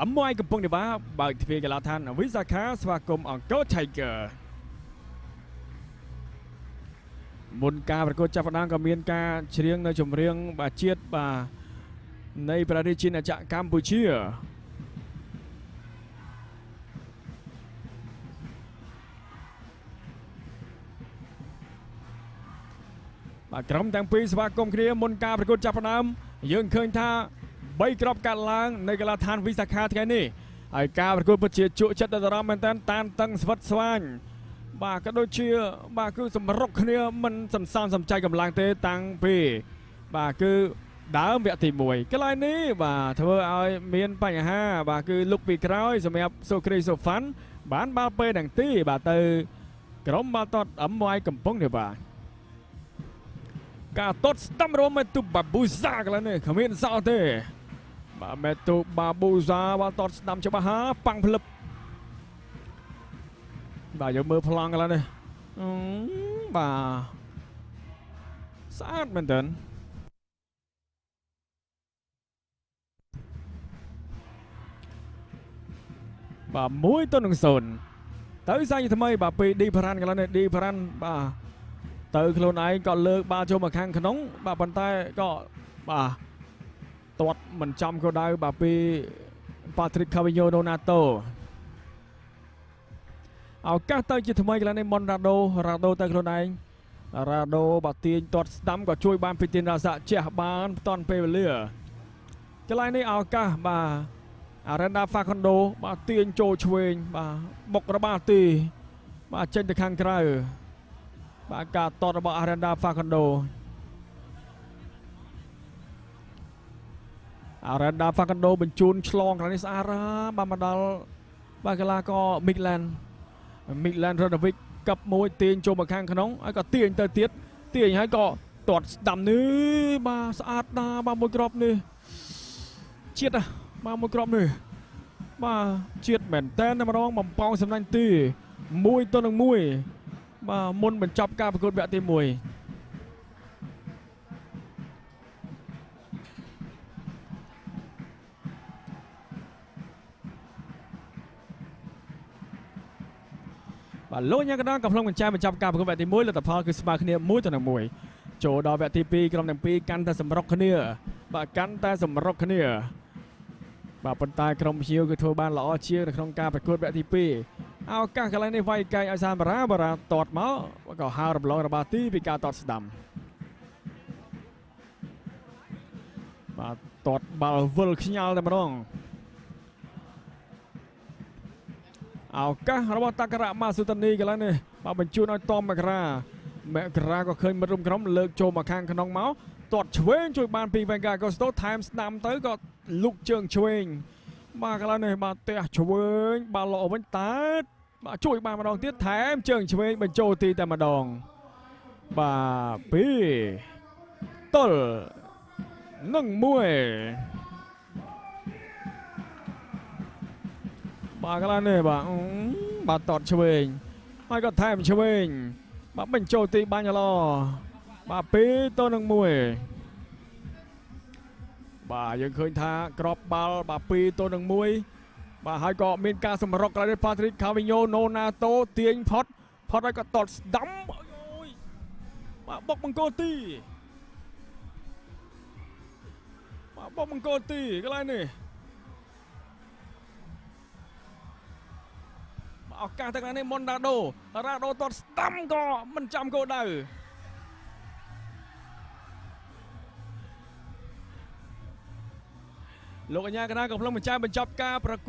អមមួយកំពុងតែបើកទ្វារកីឡដ្ឋានវិសាខាស្វាគមន៍អង្គរ Tiger មុនការប្រកួតចាប់ផ្ដើមក៏មានការច្រៀងនៅចម្រៀងជាតិនៃប្រទេសជាតិកម្ពុជាក្រុមទាំងពីរស្វាគមន៍គ្នាមុនការប្រកួតចាប់ផ្ដើមយើងឃើញថា3គ្រាប់កាត់ឡើងនៅកីឡដ្ឋានវិសាខាថ្ងៃនេះហើយការប្រកួតពិតជាជក់ចិត្តដល់អារម្មណ៍មែនទែនតានតឹងស្វិតស្វាញក៏ដូចជាគឺសម្រុកគ្នាមិនសន្សំសំចៃកម្លាំងទេតាំងពីគឺដើមវគ្គទី1កន្លែងនេះធ្វើឲ្យមានបញ្ហាគឺលុកពីក្រោយសម្រាប់សូគ្រីសូហ្វាន់បានបាល់ពេលទាំងទីទៅក្រុមបាល់ទាត់អមមួយកំពុងនេះការតត់ស្ដាំរមេតុបាប៊ូហ្សាកន្លែងនេះគ្មានសល់ទេមេតុបាប៊ូហ្សាបាល់តត់ស្ដាំច្បាស់ប៉ាំងភ្លឹបយកមើលប្លង់កន្លែងនេះស្អាតមែនទែន1-0ទៅសាច់ថ្មីពីឌីផារ៉ាន់កន្លែងនេះឌីផារ៉ាន់ទៅខ្លួនឯងក៏លើកបាល់ចូលមកខាងក្នុងប៉ុន្តែក៏ទាត់មិនចំគោលដៅពីប៉ាទ្រីក ខាវីញ៉ូ ដូណាតូឱកាសទៅជាថ្មីកន្លែងនេះមុនរ៉ាដូទៅខ្លួនឯងរ៉ាដូទាញទាត់ស្ដាំក៏ជួយបានពីទីនរ៉ាសាជះបានផ្ទាន់ពេលវេលាកន្លែងនេះឱកាសអារ៉េនដាហ្វាខុនដូទាញចូលឆ្វេងបុករបាល់ទីចេញទៅខាងក្រៅការតតរបស់អារ៉េនដាហ្វាខុនដូបញ្ជូនឆ្លងកន្លែងនេះស្អាតមកដល់កីឡាករមីកឡែនរ៉ូដាវិកកັບមួយទាញចូលមកខាងក្នុងហើយក៏ទាញទៅទៀតទាញហើយក៏ទាត់ស្ដាំនេះស្អាតណាស់មួយគ្រាប់នេះជាតិមួយគ្រាប់នេះជាតិមែនតែនម្ដងបំពងសំណាញ់ទី1-1មុនបញ្ចប់ការប្រកួតវគ្គទី1លោកញ៉ាកណ្ដាលកំពុងបញ្ចប់ការប្រកួតវគ្គទី1លទ្ធផលគឺស្មើគ្នា1-1ចូលដល់វគ្គទី2ក្រុមទាំងពីរកាន់តែសម្រុកគ្នាប៉ុន្តែក្រុមភ្ញៀវគឺធ្វើបានល្អជាងនៅក្នុងការប្រកួតវគ្គទី2ឱកាសកន្លែងនេះវាយកែងឲ្យសានបារ៉ាតតមកក៏ហៅរំលងរបស់ទីពីការតតស្ដាំតតបាល់វិលខ្ញាល់តែម្ដងឱកាសរបស់តាការ៉ាម៉ាស៊ូតានីកន្លែងនេះបញ្ជូនឲ្យតមមករាក៏ឃើញមិត្តរួមក្រុមលើកចូលមកខាងក្នុងមកទាត់ឆ្វេងជួយបានពីវេងកាកូស្តូថែមស្ដាំទៅក៏លុកជើងឆ្វេងកន្លែងនេះទះឆ្វេងបាល់ល្អវិញតែជួយបានម្ដងទៀតថែមជើងឆ្វេងបញ្ចូលទីតែម្ដង2-1កន្លែងនេះតតឆ្វេងហើយក៏ថែមឆ្វេងបញ្ចូលទីបាញ់ល្អ2-1យើងឃើញថាក្របបាល់2-1ហើយក៏មានការសម្រុកកន្លែងនេះប៉ាទ្រីក ខាវីញ៉ូ ដូណាតូទាញផុតហើយក៏តតស្ដាំបុកបង្គោលទីកន្លែងនេះឱកាសទៅកន្លែងនេះមុនរ៉ាដូតតស្ដាំក៏មិនចំគោលដៅលោកកញ្ញាកណ្ដាលកំពុងបញ្ចប់ការប្រកួត